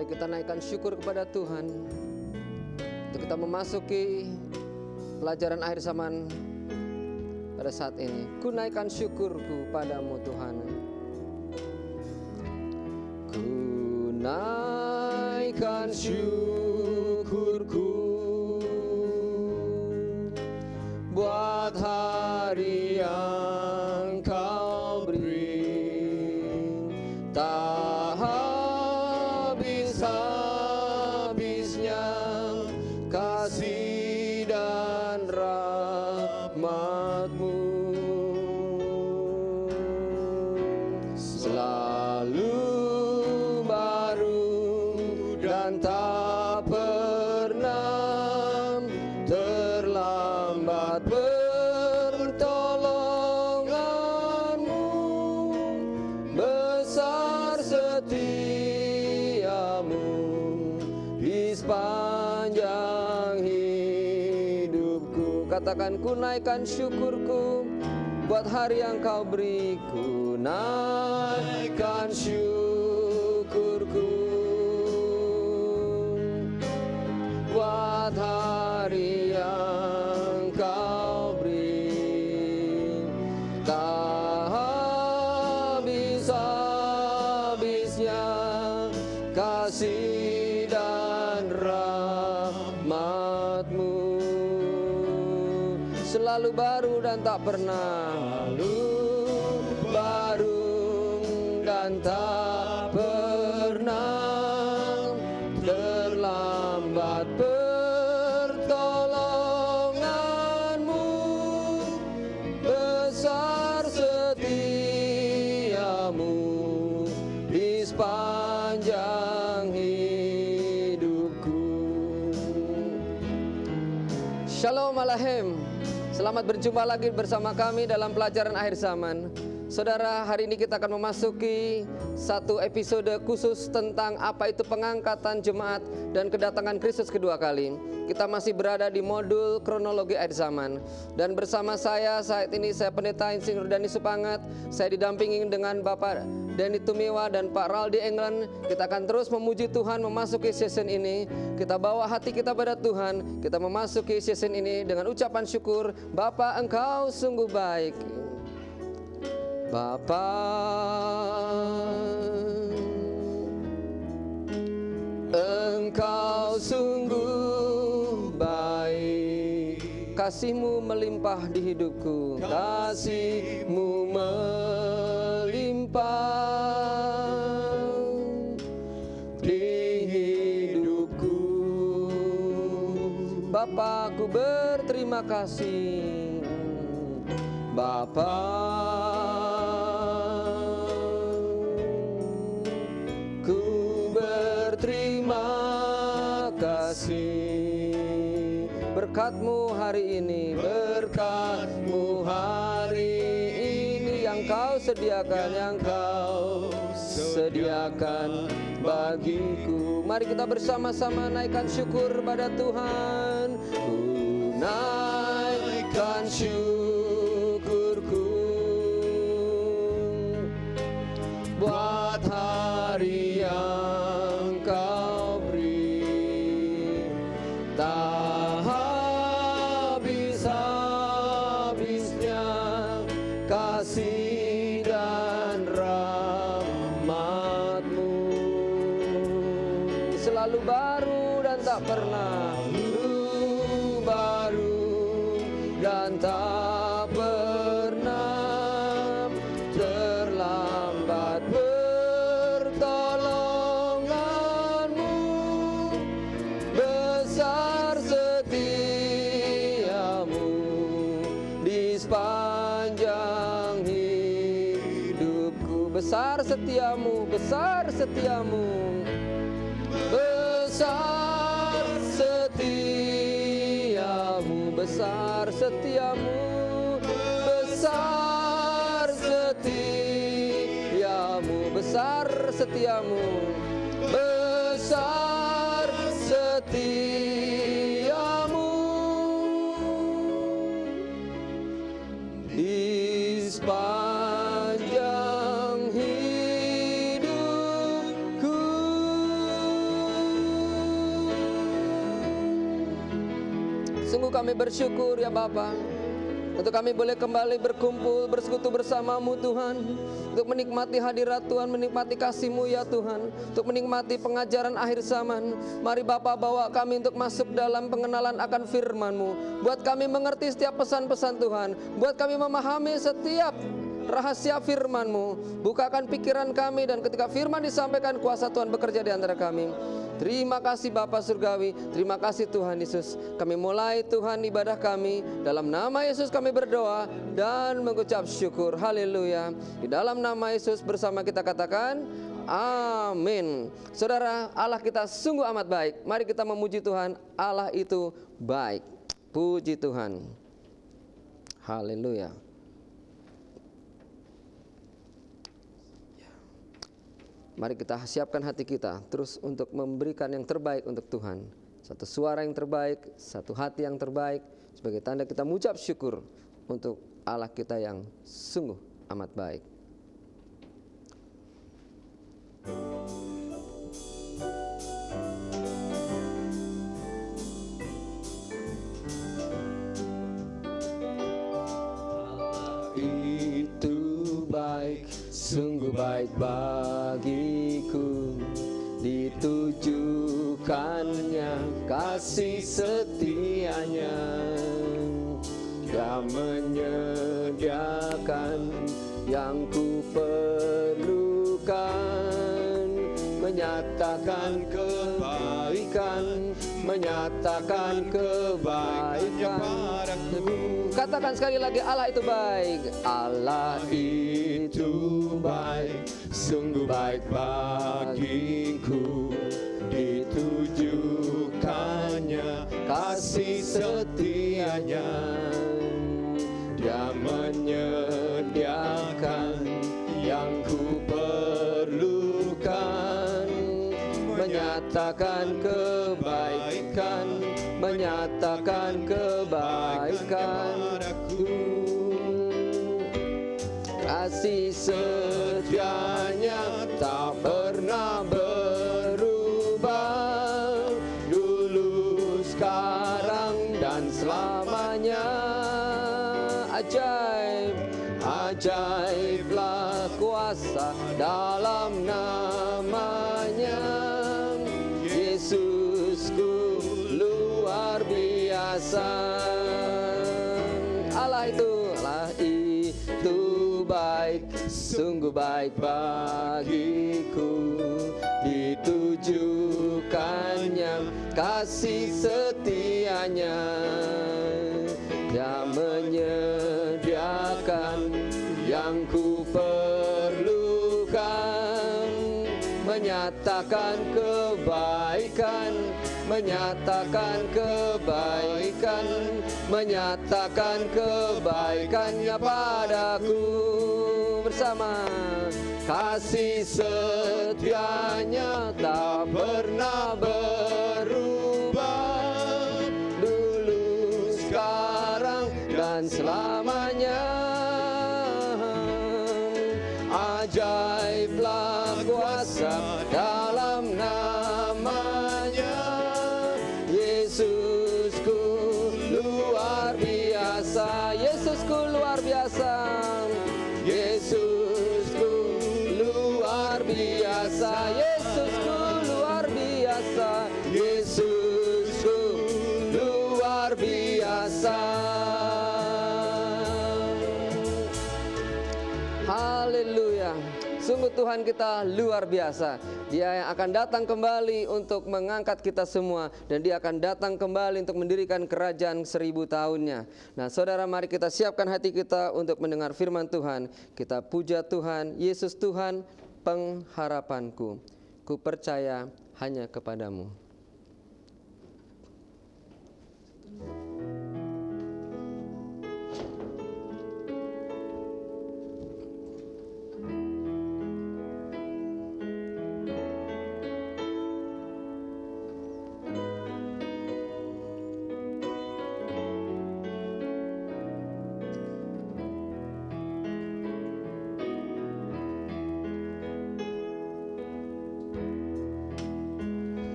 Mari kita naikkan syukur kepada Tuhan untuk kita memasuki pelajaran akhir zaman pada saat ini. Ku naikkan syukurku padamu Tuhan. Ku naikkan syukurku buat hari yang Kau beri, tak habis-habisnya kasih dan rahmat-Mu. Selalu baru dan tak pernah terlambat pertolongan-Mu. Besar setiamu di sepanjang hidupku. Katakan, ku naikkan syukurku buat hari yang Kau beri. Ku naikkan syukurku buat hari yang Kau beri, tak habis-habisnya kasih dan rahmat-Mu. Selalu baru dan tak pernah, selalu baru dan tak pernah terlambat pertolongan-Mu. Besar setiamu di sepanjang hidupku. Shalom Aleichem. Selamat berjumpa lagi bersama kami dalam pelajaran akhir zaman. Saudara, hari ini kita akan memasuki satu episode khusus tentang apa itu pengangkatan jemaat dan kedatangan Kristus kedua kali. Kita masih berada di modul kronologi akhir zaman. Dan bersama saya saat ini, saya Pendeta Insinyur Dhani Supangat. Saya didampingi dengan Bapak Denny Tumiwa dan Pak Raldi England. Kita akan terus memuji Tuhan memasuki season ini. Kita bawa hati kita pada Tuhan. Kita memasuki season ini dengan ucapan syukur. Bapa, Engkau sungguh baik. Bapa, Engkau sungguh baik. Kasih-Mu melimpah di hidupku. Kasih-Mu melimpah di hidupku. Bapa, ku berterima kasih. Bapa, ku berterima kasih. Berkat-Mu hari ini, berkat-Mu hari ini yang Kau sediakan bagiku. Mari kita bersama-sama naikkan syukur pada Tuhan. Ku naikkan syukurku buat hari yang Kau beri, tak habis-habisnya kasih dan rahmat-Mu. Selalu baru dan tak pernah, selalu baru dan tak pernah terlambat pertolongan-Mu. Besar setiamu di sepanjang hidupku. Besar setiamu, besar setiamu, besar setiamu, besar setiamu, besar setiamu, besar setiamu, besar setiamu di sepanjang hidupku. Sungguh kami bersyukur ya Bapa, untuk kami boleh kembali berkumpul, bersekutu bersama-Mu Tuhan, untuk menikmati hadirat Tuhan, menikmati kasih-Mu ya Tuhan, untuk menikmati pengajaran akhir zaman. Mari Bapa bawa kami untuk masuk dalam pengenalan akan firman-Mu. Buat kami mengerti setiap pesan-pesan Tuhan, buat kami memahami setiap rahasia firman-Mu. Bukakan pikiran kami, dan ketika firman disampaikan, kuasa Tuhan bekerja di antara kami. Terima kasih Bapa Surgawi, terima kasih Tuhan Yesus. Kami mulai Tuhan ibadah kami, dalam nama Yesus kami berdoa dan mengucap syukur. Haleluya. Di dalam nama Yesus bersama kita katakan amin. Saudara, Allah kita sungguh amat baik. Mari kita memuji Tuhan. Allah itu baik. Puji Tuhan. Haleluya. Mari kita siapkan hati kita terus untuk memberikan yang terbaik untuk Tuhan. Satu suara yang terbaik, satu hati yang terbaik, sebagai tanda kita mengucap syukur untuk Allah kita yang sungguh amat baik. Itu baik, sungguh baik bagiku, ditujukannya kasih setianya. Dia menyediakan yang ku perlukan, menyatakan kebaikan, menyatakan kebaikan. Katakan sekali lagi, Allah itu baik. Allah itu baik, sungguh baik bagiku, ditujukannya kasih setianya. Dia menyediakan yang ku perlukan, menyatakan kebaikan, menyatakan kebaikan. Kasih setianya tak pernah berubah, dulu, sekarang, dan selamanya. Ajaib, ajaiblah kuasa dalam namanya. Yesusku luar biasa. Allah itu baik, sungguh baik bagiku, ditujukannya kasih setianya. Dia menyediakan yang ku perlukan, menyatakan kebaikan, menyatakan kebaikan, menyatakan kebaikannya padaku. Bersama, kasih setianya tak pernah berubah, dulu, sekarang, dan selamanya. Ajaiblah kuasa dalam namanya. Yesusku luar biasa, Yesusku luar biasa, Yesusku luar biasa, Yesusku luar biasa, Yesusku luar biasa. Haleluya. Sungguh Tuhan kita luar biasa. Dia yang akan datang kembali untuk mengangkat kita semua, dan Dia akan datang kembali untuk mendirikan kerajaan 1000 tahunnya. Nah saudara, mari kita siapkan hati kita untuk mendengar firman Tuhan. Kita puja Tuhan. Yesus Tuhan pengharapanku, ku percaya hanya kepadamu.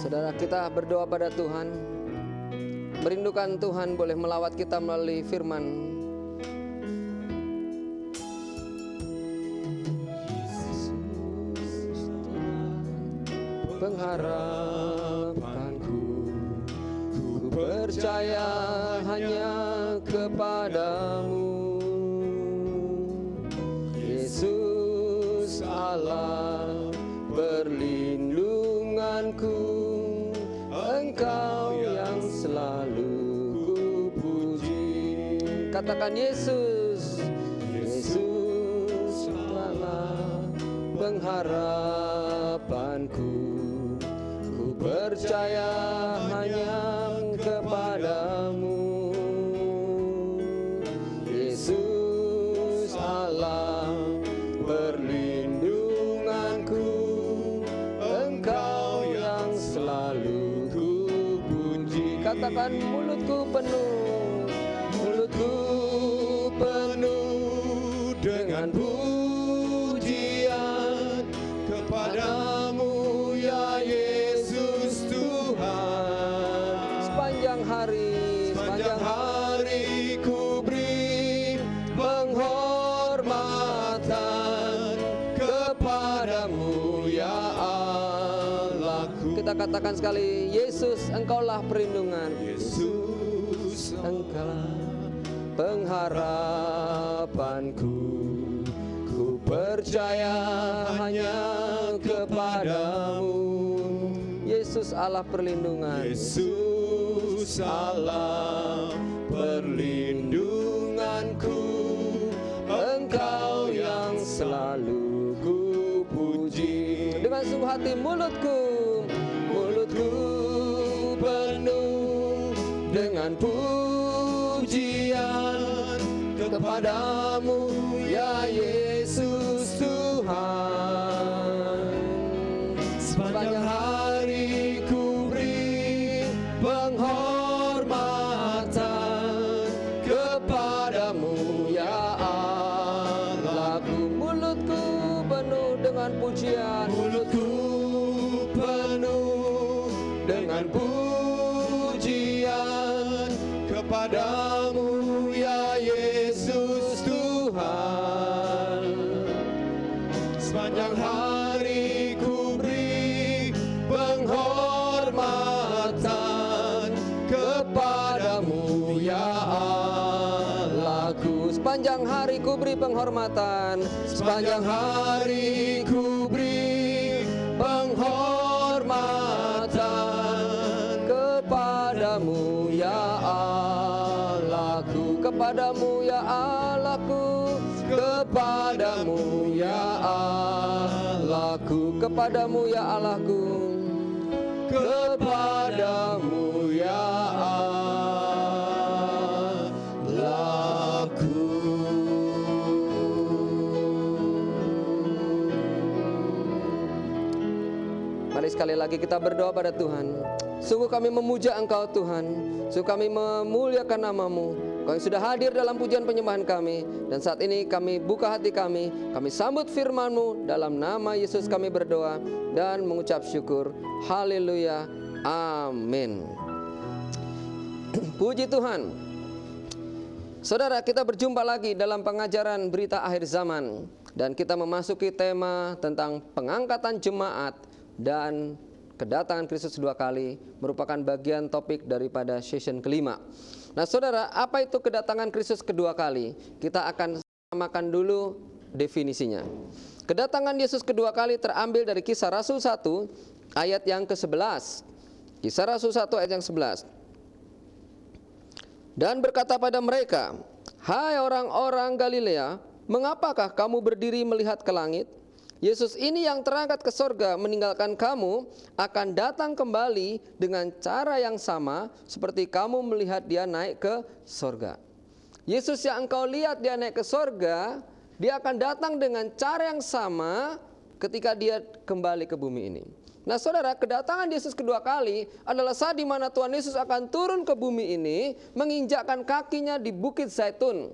Saudara, kita berdoa pada Tuhan, merindukan Tuhan boleh melawat kita melalui firman. Pengharapanku, ku percaya hanya kepadamu, Yesus Allah perlindunganku, Engkau yang selalu ku puji. Katakan Yesus, Yesus Allah pengharapanku, ku percaya hanya kepadamu, Yesus Allah perlindunganku, Engkau yang selalu ku puji. Katakan mulutku penuh dengan pujian kepadamu ya Yesus Tuhan. Sepanjang hari ku beri penghormatan kepadamu ya Allahku. Kita katakan sekali, Yesus Engkaulah perlindungan, Yesus Engkaulah pengharapanku, ku percaya hanya kepadamu, Yesus Allah perlindungan, Yesus Allah perlindunganku, Engkau yang selalu ku puji. Dengan sungguh hati mulutku penuh dengan pujian kepadamu ya Yesus Tuhan. Sepanjang hari ku beri penghormatan kepadamu ya Allahku. Mulutku penuh dengan pujian, mulutku penuh dengan pujian kepadamu ya Yesus Tuhan. Sepanjang hari ku beri penghormatan kepadamu ya Allahku. Sepanjang hari ku beri penghormatan, sepanjang hari ku beri penghormatan kepadamu ya Allahku, kepadamu ya Allahku, kepadamu ya Allahku, kepadamu ya Allahku, kepadamu ya Allahku. Mari sekali lagi kita berdoa pada Tuhan. Sungguh kami memuja Engkau Tuhan, sungguh kami memuliakan nama-Mu. Kau yang sudah hadir dalam pujian penyembahan kami. Dan saat ini kami buka hati kami sambut firman-Mu. Dalam nama Yesus kami berdoa dan mengucap syukur. Haleluya, amin. Puji Tuhan. Saudara, kita berjumpa lagi dalam pengajaran berita akhir zaman. Dan kita memasuki tema tentang pengangkatan jemaat dan kedatangan Kristus kedua kali, merupakan bagian topik daripada session kelima. Nah saudara, apa itu kedatangan Kristus kedua kali? Kita akan samakan dulu definisinya. Kedatangan Yesus kedua kali terambil dari Kisah Rasul 1 ayat yang ke-11. Kisah Rasul 1 ayat yang 11. Dan berkata pada mereka, hai orang-orang Galilea, mengapakah kamu berdiri melihat ke langit? Yesus ini yang terangkat ke sorga meninggalkan kamu akan datang kembali dengan cara yang sama seperti kamu melihat dia naik ke sorga. Yesus yang engkau lihat dia naik ke sorga, dia akan datang dengan cara yang sama ketika dia kembali ke bumi ini. Nah saudara, kedatangan Yesus kedua kali adalah saat di mana Tuhan Yesus akan turun ke bumi ini, menginjakkan kakinya di Bukit Zaitun.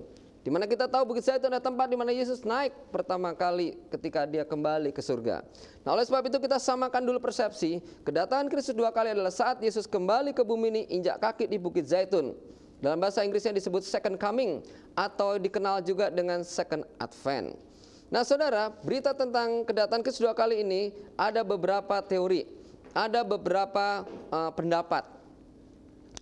Di mana kita tahu Bukit Zaitun adalah tempat di mana Yesus naik pertama kali ketika dia kembali ke surga. Nah, oleh sebab itu kita samakan dulu persepsi. Kedatangan Kristus dua kali adalah saat Yesus kembali ke bumi ini injak kaki di Bukit Zaitun. Dalam bahasa Inggrisnya disebut second coming atau dikenal juga dengan second advent. Nah, saudara, berita tentang kedatangan Kristus dua kali ini ada beberapa teori, ada beberapa pendapat.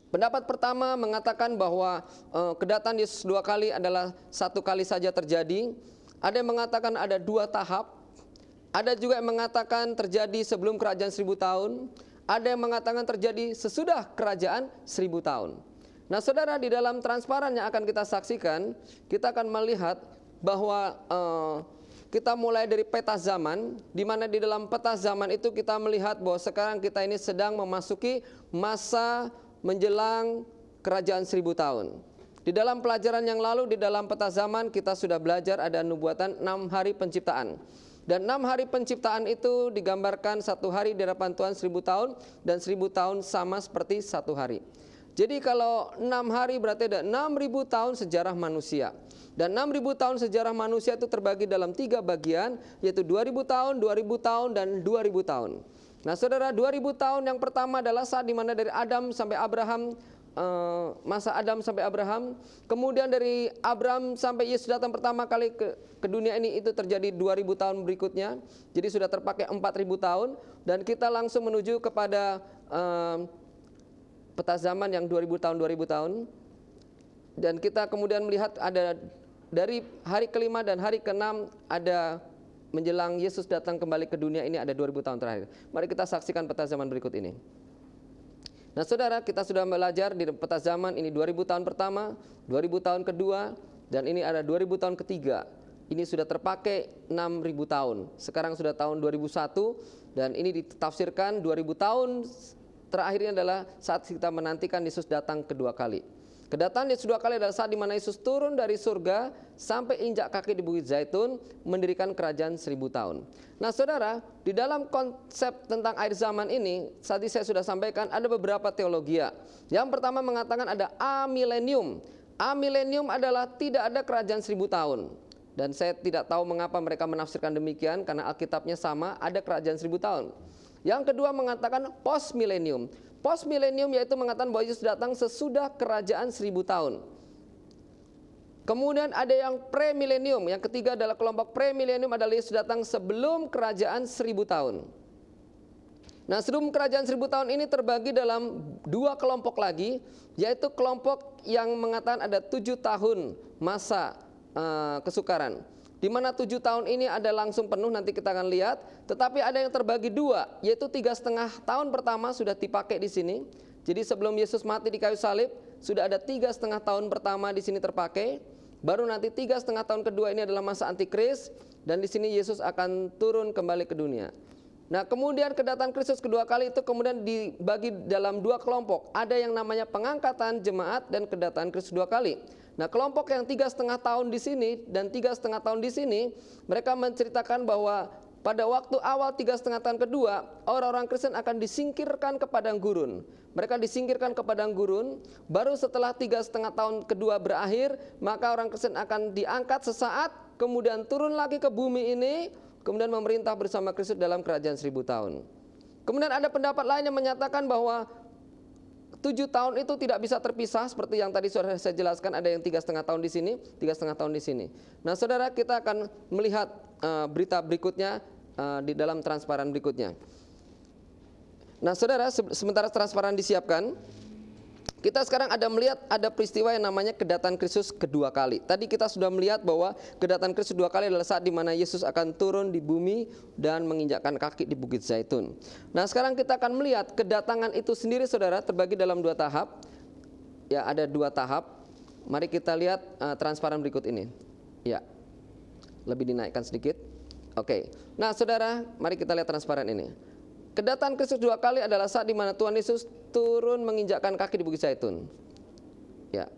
Pendapat pertama mengatakan bahwa kedatangan Yesus dua kali adalah satu kali saja terjadi. Ada yang mengatakan ada dua tahap. Ada juga yang mengatakan terjadi sebelum kerajaan 1000 tahun. Ada yang mengatakan terjadi sesudah kerajaan 1000 tahun. Nah, saudara, di dalam transparan yang akan kita saksikan, kita akan melihat bahwa kita mulai dari peta zaman, di mana di dalam peta zaman itu kita melihat bahwa sekarang kita ini sedang memasuki masa menjelang kerajaan 1000 tahun. Di dalam pelajaran yang lalu, di dalam peta zaman kita sudah belajar ada nubuatan 6 hari penciptaan. Dan 6 hari penciptaan itu digambarkan satu hari di hadapan Tuhan 1000 tahun, dan 1000 tahun sama seperti satu hari. Jadi kalau 6 hari berarti ada 6000 tahun sejarah manusia. Dan 6000 tahun sejarah manusia itu terbagi dalam 3 bagian, yaitu 2000 tahun, 2000 tahun, dan 2000 tahun. Nah, saudara, 2000 tahun yang pertama adalah saat dimana dari Adam sampai Abraham, masa Adam sampai Abraham. Kemudian dari Abraham sampai Yesus datang pertama kali ke dunia ini, itu terjadi 2000 tahun berikutnya. Jadi sudah terpakai 4000 tahun. Dan kita langsung menuju kepada peta zaman yang 2000 tahun, 2000 tahun. Dan kita kemudian melihat ada dari hari kelima dan hari keenam ada menjelang Yesus datang kembali ke dunia ini ada 2000 tahun terakhir. Mari kita saksikan peta zaman berikut ini. Nah, saudara, kita sudah belajar di peta zaman ini 2000 tahun pertama, 2000 tahun kedua, dan ini ada 2000 tahun ketiga. Ini sudah terpakai 6000 tahun. Sekarang sudah tahun 2001 dan ini ditafsirkan 2000 tahun terakhirnya adalah saat kita menantikan Yesus datang kedua kali. Kedatangan Yesus dua kali adalah saat di mana Yesus turun dari surga sampai injak kaki di Bukit Zaitun mendirikan kerajaan 1000 tahun. Nah, saudara, di dalam konsep tentang akhir zaman ini, tadi saya sudah sampaikan ada beberapa teologia. Yang pertama mengatakan ada amilenium. Amilenium adalah tidak ada kerajaan 1000 tahun. Dan saya tidak tahu mengapa mereka menafsirkan demikian, karena Alkitabnya sama, ada kerajaan 1000 tahun. Yang kedua mengatakan post milenium. Post milenium yaitu mengatakan bahwa Yesus datang sesudah kerajaan 1000 tahun. Kemudian ada yang pre-milenium. Yang ketiga adalah kelompok pre-milenium adalah Yesus datang sebelum kerajaan 1000 tahun. Nah, sebelum kerajaan 1000 tahun ini terbagi dalam 2 kelompok lagi, yaitu kelompok yang mengatakan ada 7 tahun masa kesukaran. Di mana 7 tahun ini ada langsung penuh, nanti kita akan lihat. Tetapi ada yang terbagi 2, yaitu 3,5 tahun pertama sudah dipakai di sini. Jadi sebelum Yesus mati di kayu salib, sudah ada 3,5 tahun pertama di sini terpakai. Baru nanti 3,5 tahun kedua ini adalah masa antikris, dan di sini Yesus akan turun kembali ke dunia. Nah, kemudian kedatangan Kristus kedua kali itu kemudian dibagi dalam 2 kelompok. Ada yang namanya pengangkatan jemaat dan kedatangan Kristus dua kali. Nah, kelompok yang 3,5 tahun di sini dan 3,5 tahun di sini, mereka menceritakan bahwa pada waktu awal 3,5 tahun kedua, orang-orang Kristen akan disingkirkan ke padang gurun. Mereka disingkirkan ke padang gurun, baru setelah 3,5 tahun kedua berakhir, maka orang Kristen akan diangkat sesaat, kemudian turun lagi ke bumi ini, kemudian memerintah bersama Kristus dalam kerajaan 1000 tahun. Kemudian ada pendapat lain yang menyatakan bahwa 7 tahun itu tidak bisa terpisah, seperti yang tadi sudah saya jelaskan, ada yang 3,5 tahun di sini, 3,5 tahun di sini. Nah, saudara, kita akan melihat berita berikutnya di dalam transparan berikutnya. Nah, saudara, sementara transparan disiapkan, kita sekarang ada melihat ada peristiwa yang namanya kedatangan Kristus kedua kali. Tadi kita sudah melihat bahwa kedatangan Kristus dua kali adalah saat di mana Yesus akan turun di bumi dan menginjakkan kaki di Bukit Zaitun. Nah, sekarang kita akan melihat kedatangan itu sendiri, saudara, terbagi dalam 2 tahap. Ya, ada 2 tahap. Mari kita lihat transparan berikut ini. Ya, lebih dinaikkan sedikit. Oke. Nah, saudara, mari kita lihat transparan ini. Kedatangan Kristus dua kali adalah saat di mana Tuhan Yesus turun menginjakkan kaki di Bukit Zaitun. Ya.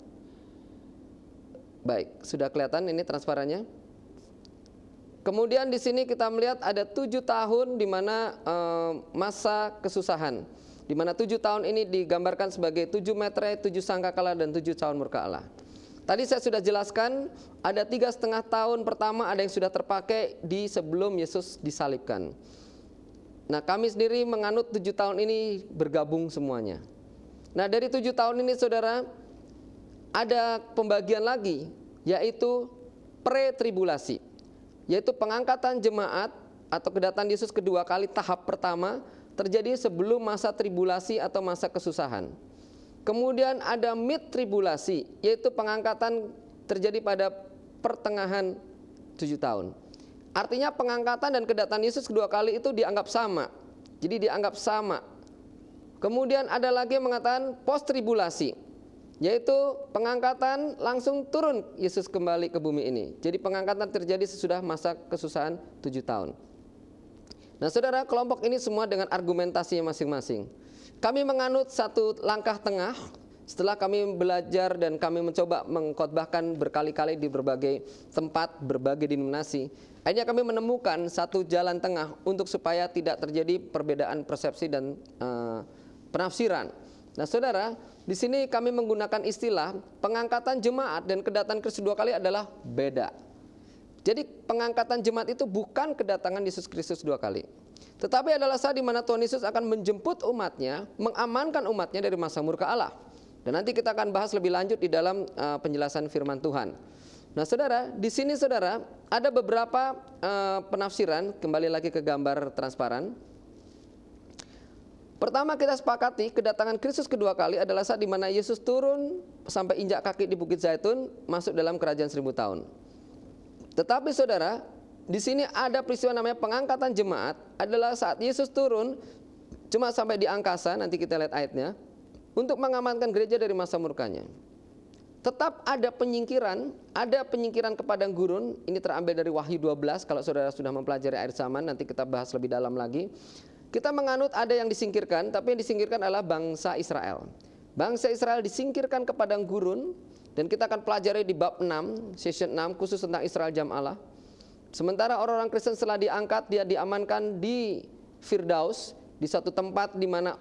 Baik, sudah kelihatan ini transparannya. Kemudian di sini kita melihat ada 7 tahun di mana masa kesusahan. Di mana 7 tahun ini digambarkan sebagai 7 metre, 7 sangkakala dan 7 tahun murka Allah. Tadi saya sudah jelaskan ada 3,5 tahun pertama ada yang sudah terpakai di sebelum Yesus disalibkan. Nah, kami sendiri menganut 7 tahun ini bergabung semuanya. Nah, dari 7 tahun ini saudara, ada pembagian lagi, yaitu pre-tribulasi, yaitu pengangkatan jemaat atau kedatangan Yesus kedua kali. Tahap pertama terjadi sebelum masa tribulasi atau masa kesusahan. Kemudian ada mid-tribulasi, yaitu pengangkatan terjadi pada pertengahan 7 tahun. Artinya pengangkatan dan kedatangan Yesus kedua kali itu dianggap sama. Jadi dianggap sama. Kemudian ada lagi yang mengatakan post-tribulasi, yaitu pengangkatan langsung turun Yesus kembali ke bumi ini. Jadi pengangkatan terjadi sesudah masa kesusahan 7 tahun. Nah saudara, kelompok ini semua dengan argumentasinya masing-masing. Kami menganut satu langkah tengah setelah kami belajar dan kami mencoba mengkhotbahkan berkali-kali di berbagai tempat, berbagai denominasi. Akhirnya kami menemukan satu jalan tengah untuk supaya tidak terjadi perbedaan persepsi dan penafsiran. Nah saudara, di sini kami menggunakan istilah pengangkatan jemaat dan kedatangan Kristus dua kali adalah beda. Jadi pengangkatan jemaat itu bukan kedatangan Yesus Kristus dua kali, tetapi adalah saat di mana Tuhan Yesus akan menjemput umatnya, mengamankan umatnya dari masa murka Allah. Dan nanti kita akan bahas lebih lanjut di dalam penjelasan firman Tuhan. Nah saudara, di sini saudara ada beberapa penafsiran. Kembali lagi ke gambar transparan. Pertama, kita sepakati kedatangan Kristus kedua kali adalah saat di mana Yesus turun sampai injak kaki di Bukit Zaitun, masuk dalam kerajaan 1000 tahun. Tetapi saudara, di sini ada peristiwa namanya pengangkatan jemaat, adalah saat Yesus turun cuma sampai di angkasa, nanti kita lihat ayatnya, untuk mengamankan gereja dari masa murkanya. Tetap ada penyingkiran ke padang gurun. Ini terambil dari Wahyu 12. Kalau saudara sudah mempelajari akhir zaman, nanti kita bahas lebih dalam lagi. Kita menganut ada yang disingkirkan, tapi yang disingkirkan adalah bangsa Israel. Bangsa Israel disingkirkan ke padang gurun, dan kita akan pelajari di bab 6, session 6, khusus tentang Israel jam Allah. Sementara orang-orang Kristen setelah diangkat, dia diamankan di Firdaus, di satu tempat di mana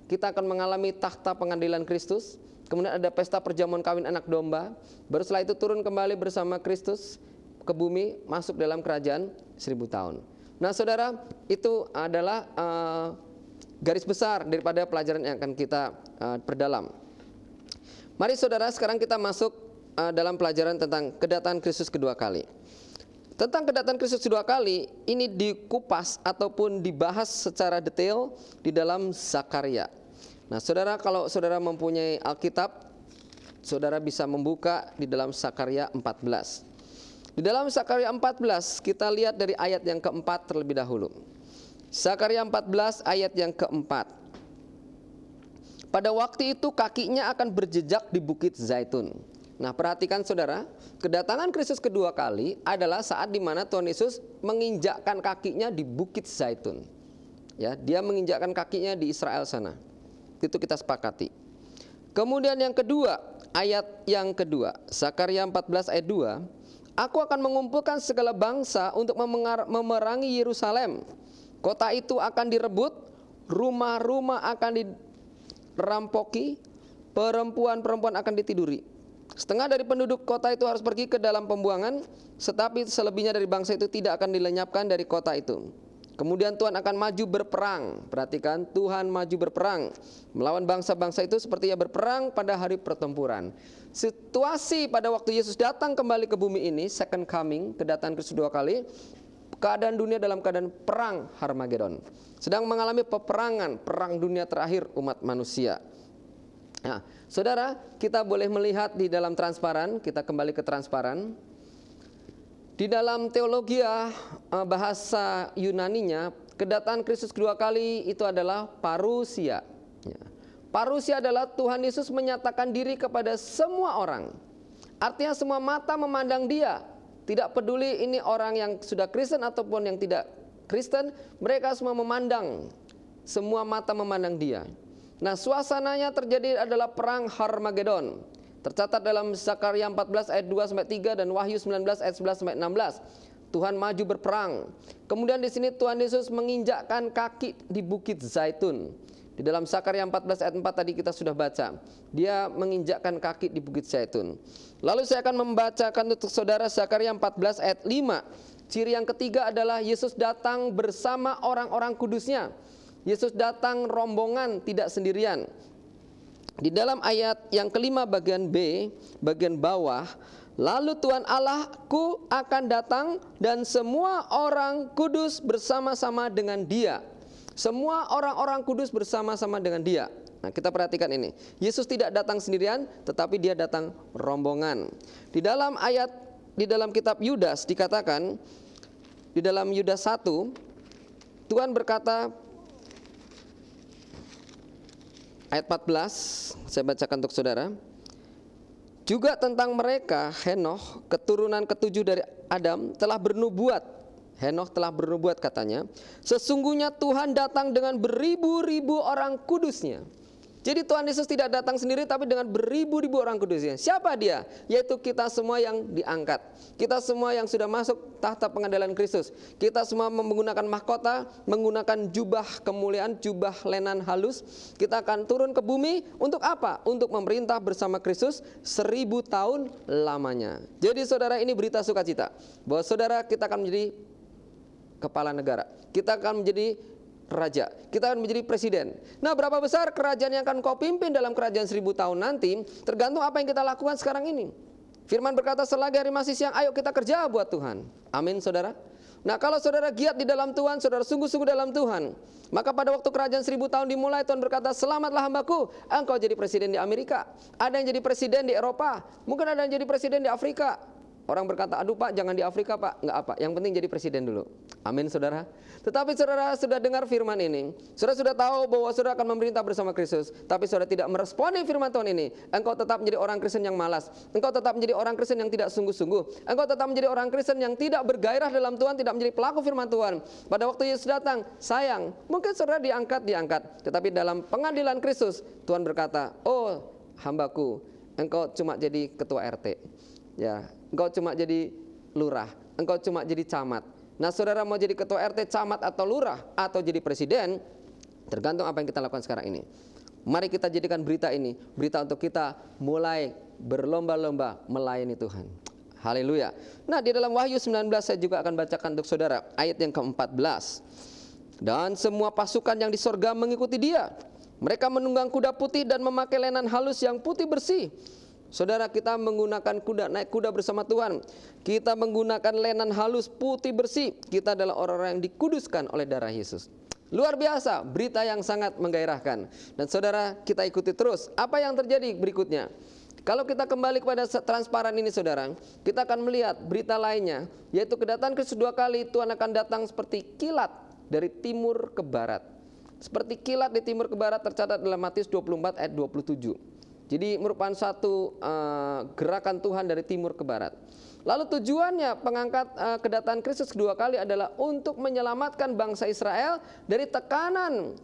kita akan mengalami takhta pengadilan Kristus. Kemudian ada pesta perjamuan kawin anak domba. Baru setelah itu turun kembali bersama Kristus ke bumi, masuk dalam kerajaan 1000 tahun. Nah saudara, itu adalah garis besar daripada pelajaran yang akan kita perdalam. Mari saudara, sekarang kita masuk dalam pelajaran tentang kedatangan Kristus kedua kali. Tentang kedatangan Kristus kedua kali, ini dikupas ataupun dibahas secara detail di dalam Zakaria. Nah saudara, kalau saudara mempunyai Alkitab, saudara bisa membuka di dalam Zakaria 14. Di dalam Zakaria 14 kita lihat dari ayat yang keempat terlebih dahulu. Zakaria 14 ayat yang keempat. Pada waktu itu kakinya akan berjejak di Bukit Zaitun. Nah perhatikan saudara, kedatangan Kristus kedua kali adalah saat di mana Tuhan Yesus menginjakkan kakinya di Bukit Zaitun. Ya, dia menginjakkan kakinya di Israel sana. Itu kita sepakati. Kemudian yang kedua, ayat yang kedua, Zakaria 14 ayat 2. Aku akan mengumpulkan segala bangsa untuk memerangi Yerusalem. Kota itu akan direbut, rumah-rumah akan dirampoki, perempuan-perempuan akan ditiduri. Setengah dari penduduk kota itu harus pergi ke dalam pembuangan, tetapi selebihnya dari bangsa itu tidak akan dilenyapkan dari kota itu. Kemudian Tuhan akan maju berperang. Perhatikan, Tuhan maju berperang melawan bangsa-bangsa itu seperti ia berperang pada hari pertempuran. Situasi pada waktu Yesus datang kembali ke bumi ini, second coming, kedatangan Kristus dua kali, keadaan dunia dalam keadaan perang Harmagedon. Sedang mengalami peperangan, perang dunia terakhir umat manusia. Nah, saudara, kita boleh melihat di dalam transparan, kita kembali ke transparan. Di dalam teologia bahasa Yunaninya, kedatangan Kristus kedua kali itu adalah parousia. Parousia adalah Tuhan Yesus menyatakan diri kepada semua orang. Artinya semua mata memandang dia. Tidak peduli ini orang yang sudah Kristen ataupun yang tidak Kristen, mereka semua memandang. Semua mata memandang dia. Nah, suasananya terjadi adalah perang Harmagedon. Tercatat dalam Zakaria 14 ayat 2 sampai 3 dan Wahyu 19 ayat 11 sampai 16. Tuhan maju berperang. Kemudian di sini Tuhan Yesus menginjakkan kaki di Bukit Zaitun. Di dalam Zakaria 14 ayat 4 tadi kita sudah baca, dia menginjakkan kaki di Bukit Zaitun. Lalu saya akan membacakan untuk saudara Zakaria 14 ayat 5. Ciri yang ketiga adalah Yesus datang bersama orang-orang kudusnya. Yesus datang rombongan, tidak sendirian. Di dalam ayat yang kelima bagian B, bagian bawah, lalu Tuhan Allahku akan datang dan semua orang kudus bersama-sama dengan dia. Semua orang-orang kudus bersama-sama dengan dia. Nah, kita perhatikan ini. Yesus tidak datang sendirian, tetapi dia datang rombongan. Di dalam kitab Yudas dikatakan, di dalam Yudas 1, Tuhan berkata, ayat 14, saya bacakan untuk saudara. Juga tentang mereka, Henokh, keturunan ketujuh dari Adam, telah bernubuat. Henokh telah bernubuat katanya, sesungguhnya Tuhan datang dengan beribu-ribu orang kudusnya. Jadi Tuhan Yesus tidak datang sendiri, tapi dengan beribu-ribu orang kudusnya. Siapa dia? Yaitu kita semua yang diangkat. Kita semua yang sudah masuk tahta pengadilan Kristus. Kita semua menggunakan mahkota, menggunakan jubah kemuliaan, jubah lenan halus. Kita akan turun ke bumi untuk apa? Untuk memerintah bersama Kristus 1000 tahun lamanya. Jadi saudara, ini berita sukacita bahwa saudara, kita akan menjadi kepala negara, kita akan menjadi raja, kita akan menjadi presiden. Nah, berapa besar kerajaan yang akan kau pimpin dalam kerajaan 1000 tahun nanti, tergantung apa yang kita lakukan sekarang ini. Firman berkata, selagi hari masih siang, ayo kita kerja buat Tuhan. Amin, saudara. Nah, kalau saudara giat di dalam Tuhan, saudara sungguh-sungguh dalam Tuhan, maka pada waktu kerajaan 1000 tahun dimulai, Tuhan berkata, selamatlah hambaku, engkau jadi presiden di Amerika. Ada yang jadi presiden di Eropa, mungkin ada yang jadi presiden di Afrika. Orang berkata, aduh Pak, jangan di Afrika Pak. Enggak apa, yang penting jadi presiden dulu. Amin, saudara. Tetapi saudara sudah dengar firman ini, saudara sudah tahu bahwa saudara akan memerintah bersama Kristus, tapi saudara tidak meresponi firman Tuhan ini. Engkau tetap menjadi orang Kristen yang malas. Engkau tetap menjadi orang Kristen yang tidak sungguh-sungguh. Engkau tetap menjadi orang Kristen yang tidak bergairah dalam Tuhan, tidak menjadi pelaku firman Tuhan. Pada waktu Yesus datang, sayang, mungkin saudara diangkat. Tetapi dalam pengadilan Kristus, Tuhan berkata, oh hambaku, engkau cuma jadi ketua RT. Ya, engkau cuma jadi lurah, engkau cuma jadi camat. Nah, saudara mau jadi ketua RT, camat atau lurah atau jadi presiden, tergantung apa yang kita lakukan sekarang ini. Mari kita jadikan berita ini berita untuk kita mulai berlomba-lomba melayani Tuhan. Haleluya. Nah, di dalam Wahyu 19 saya juga akan bacakan untuk saudara ayat yang ke-14. Dan semua pasukan yang di sorga mengikuti dia. Mereka menunggang kuda putih dan memakai lenan halus yang putih bersih. Saudara, kita menggunakan kuda, naik kuda bersama Tuhan. Kita menggunakan lenan halus putih bersih. Kita adalah orang-orang yang dikuduskan oleh darah Yesus. Luar biasa, berita yang sangat menggairahkan. Dan saudara, kita ikuti terus. Apa yang terjadi berikutnya? Kalau kita kembali kepada transparan ini saudara, kita akan melihat berita lainnya, yaitu kedatangan Kristus 2 kali. Tuhan akan datang seperti kilat dari timur ke barat. Seperti kilat di timur ke barat tercatat dalam Matius 24 ayat 27. Jadi merupakan satu gerakan Tuhan dari timur ke barat. Lalu tujuannya kedatangan Kristus kedua kali adalah untuk menyelamatkan bangsa Israel dari tekanan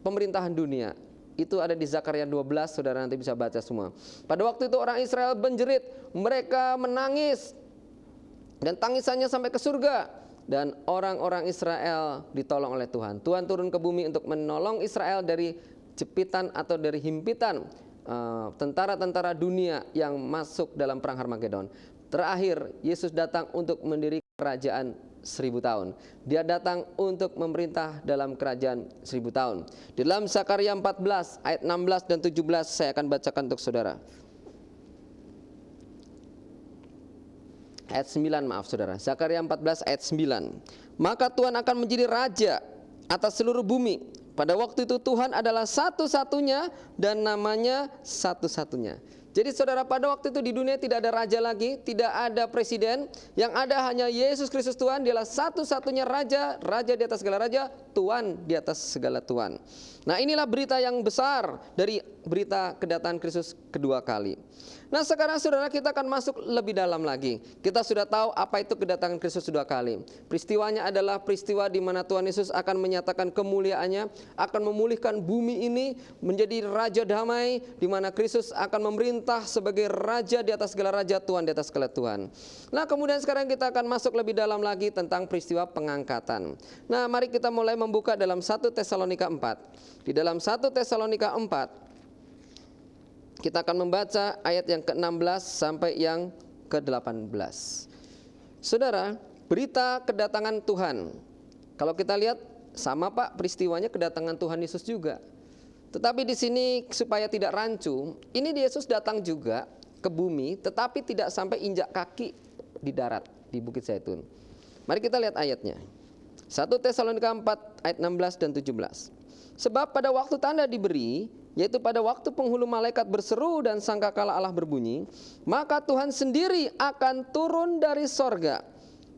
pemerintahan dunia. Itu ada di Zakaria 12, saudara nanti bisa baca semua. Pada waktu itu orang Israel menjerit, mereka menangis, dan tangisannya sampai ke surga. Dan orang-orang Israel ditolong oleh Tuhan. Tuhan turun ke bumi untuk menolong Israel dari jepitan atau dari himpitan tentara-tentara dunia yang masuk dalam perang Harmagedon. Terakhir, Yesus datang untuk mendirikan kerajaan 1000 tahun. Dia datang untuk memerintah dalam kerajaan 1000 tahun. Di dalam Zakaria 14 ayat 16 dan 17 saya akan bacakan untuk saudara. Ayat 9 maaf saudara. Zakaria 14 ayat 9. Maka Tuhan akan menjadi raja atas seluruh bumi. Pada waktu itu Tuhan adalah satu-satunya dan namanya satu-satunya. Jadi saudara, pada waktu itu di dunia tidak ada raja lagi, tidak ada presiden, yang ada hanya Yesus Kristus Tuhan. Dialah satu-satunya raja, raja di atas segala raja, Tuhan di atas segala Tuhan. Nah, inilah berita yang besar dari berita kedatangan Kristus kedua kali. Nah, sekarang saudara, kita akan masuk lebih dalam lagi. Kita sudah tahu apa itu kedatangan Kristus kedua kali. Peristiwanya adalah peristiwa di mana Tuhan Yesus akan menyatakan kemuliaannya, akan memulihkan bumi ini menjadi raja damai, di mana Kristus akan memerintah memerintah sebagai raja di atas segala raja, Tuhan di atas segala Tuhan. Nah, kemudian sekarang kita akan masuk lebih dalam lagi tentang peristiwa pengangkatan. Nah, mari kita mulai membuka dalam 1 Tesalonika 4. Di dalam 1 Tesalonika 4 kita akan membaca ayat yang ke-16 sampai yang ke-18. Saudara, berita kedatangan Tuhan. Kalau kita lihat sama Pak, peristiwanya kedatangan Tuhan Yesus juga. Tetapi di sini supaya tidak rancu, ini Yesus datang juga ke bumi, tetapi tidak sampai injak kaki di darat, di Bukit Zaitun. Mari kita lihat ayatnya. 1 Tesalonika 4 ayat 16 dan 17. Sebab pada waktu tanda diberi, yaitu pada waktu penghulu malaikat berseru dan sangkakala Allah berbunyi, maka Tuhan sendiri akan turun dari sorga,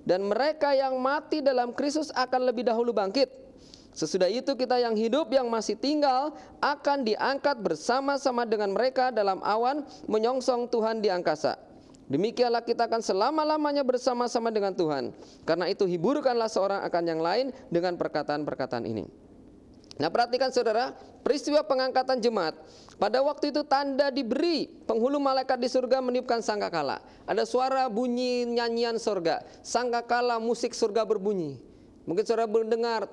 dan mereka yang mati dalam Kristus akan lebih dahulu bangkit. Sesudah itu kita yang hidup yang masih tinggal akan diangkat bersama-sama dengan mereka dalam awan menyongsong Tuhan di angkasa. Demikianlah kita akan selama-lamanya bersama-sama dengan Tuhan. Karena itu hiburkanlah seorang akan yang lain dengan perkataan-perkataan ini. Nah, perhatikan saudara, peristiwa pengangkatan jemaat. Pada waktu itu tanda diberi, penghulu malaikat di surga meniupkan sangkakala. Ada suara bunyi nyanyian surga, sangkakala musik surga berbunyi. Mungkin saudara mendengar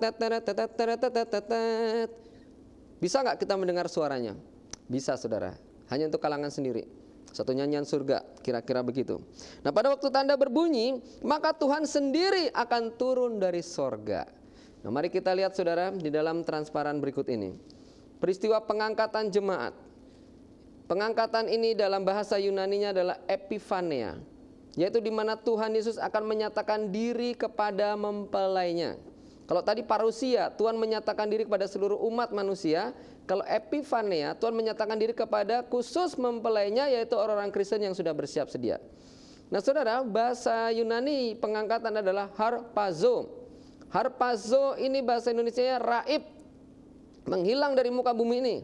bisa nggak kita mendengar suaranya? Bisa saudara, hanya untuk kalangan sendiri. Satu nyanyian surga, kira-kira begitu. Nah, pada waktu tanda berbunyi, maka Tuhan sendiri akan turun dari sorga. Nah, mari kita lihat saudara di dalam transparan berikut ini. Peristiwa pengangkatan jemaat. Pengangkatan ini dalam bahasa Yunaninya adalah epifania, yaitu di mana Tuhan Yesus akan menyatakan diri kepada mempelainya. Kalau tadi parousia, Tuhan menyatakan diri kepada seluruh umat manusia. Kalau epifania, Tuhan menyatakan diri kepada khusus mempelainya, yaitu orang-orang Kristen yang sudah bersiap sedia. Nah saudara, bahasa Yunani pengangkatan adalah harpazo. Harpazo ini bahasa Indonesianya raib, menghilang dari muka bumi ini.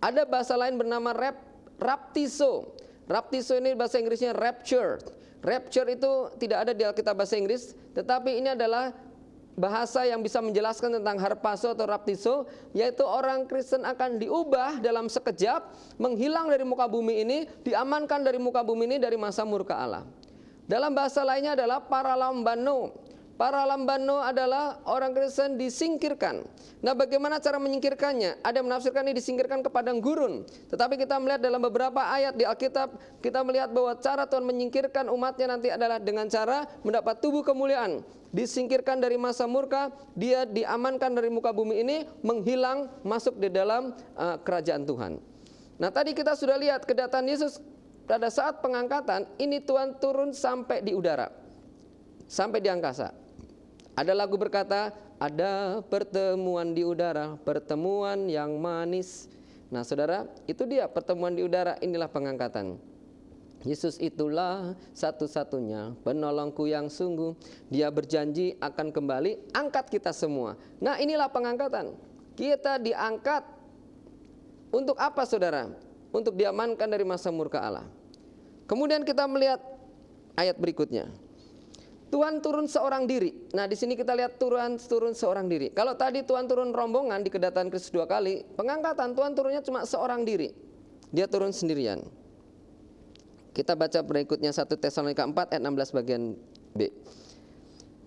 Ada bahasa lain bernama raptizo. Raptizo ini bahasa Inggrisnya rapture. Rapture itu tidak ada di Alkitab bahasa Inggris, tetapi ini adalah bahasa yang bisa menjelaskan tentang harpazo atau raptizo, yaitu orang Kristen akan diubah dalam sekejap, menghilang dari muka bumi ini, diamankan dari muka bumi ini dari masa murka Allah. Dalam bahasa lainnya adalah paralambano. Paralambano adalah orang Kristen disingkirkan. Nah, bagaimana cara menyingkirkannya? Ada yang menafsirkan ini disingkirkan ke padang gurun. Tetapi kita melihat dalam beberapa ayat di Alkitab, kita melihat bahwa cara Tuhan menyingkirkan umatnya nanti adalah dengan cara mendapat tubuh kemuliaan. Disingkirkan dari masa murka, dia diamankan dari muka bumi ini, menghilang, masuk di dalam kerajaan Tuhan. Nah, tadi kita sudah lihat kedatangan Yesus pada saat pengangkatan, ini Tuhan turun sampai di udara, sampai di angkasa. Ada lagu berkata, ada pertemuan di udara, pertemuan yang manis. Nah saudara, itu dia pertemuan di udara, inilah pengangkatan. Yesus itulah satu-satunya penolongku yang sungguh. Dia berjanji akan kembali angkat kita semua. Nah inilah pengangkatan. Kita diangkat untuk apa saudara? Untuk diamankan dari masa murka Allah. Kemudian kita melihat ayat berikutnya. Tuhan turun seorang diri. Nah di sini kita lihat Tuhan turun seorang diri. Kalau tadi Tuhan turun rombongan di kedatangan Kristus 2 kali, pengangkatan Tuhan turunnya cuma seorang diri. Dia turun sendirian. Kita baca berikutnya 1 Tesalonika 4 ayat 16 bagian B.